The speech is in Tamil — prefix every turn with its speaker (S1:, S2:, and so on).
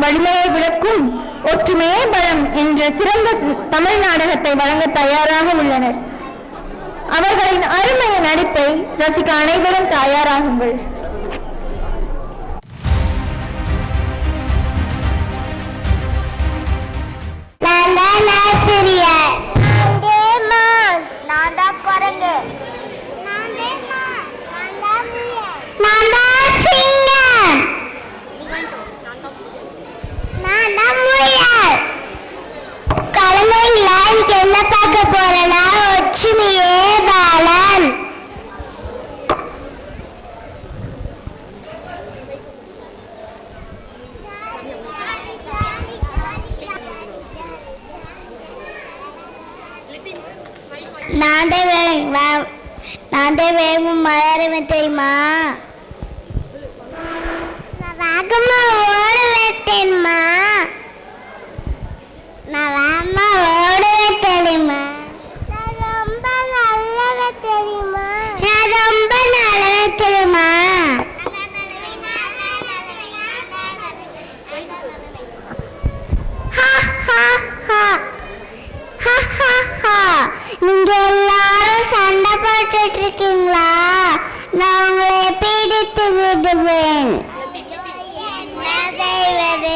S1: வலிமையை விளக்கும் ஒற்றுமையே பலம் என்ற சிறந்த தமிழ் நாடகத்தை வழங்க தயாராக உள்ளனர். அவர்களின் அருமைய நடிப்பை ரசிக்க அனைவரும் தயாராகுங்கள்.
S2: என்ன பார்க்க போறேன்னா ஒற்றுமையே பாலன். நான் வேகம் மலருவேன் தெரியுமா? வேகமா ஓடுவேன் தெரியுமா? நான் வேகமா ஓடுவேன் தெரியுமா? நான் ரொம்ப நல்லவே தெரியுமா? நான் ரொம்ப நல்லவே தெரியுமா? நீங்க எல்லாரும் சண்டை போட்டுட்டு இருக்கீங்களா? நான் உங்களை பிடித்து விடுவேன். என்ன செய்வது?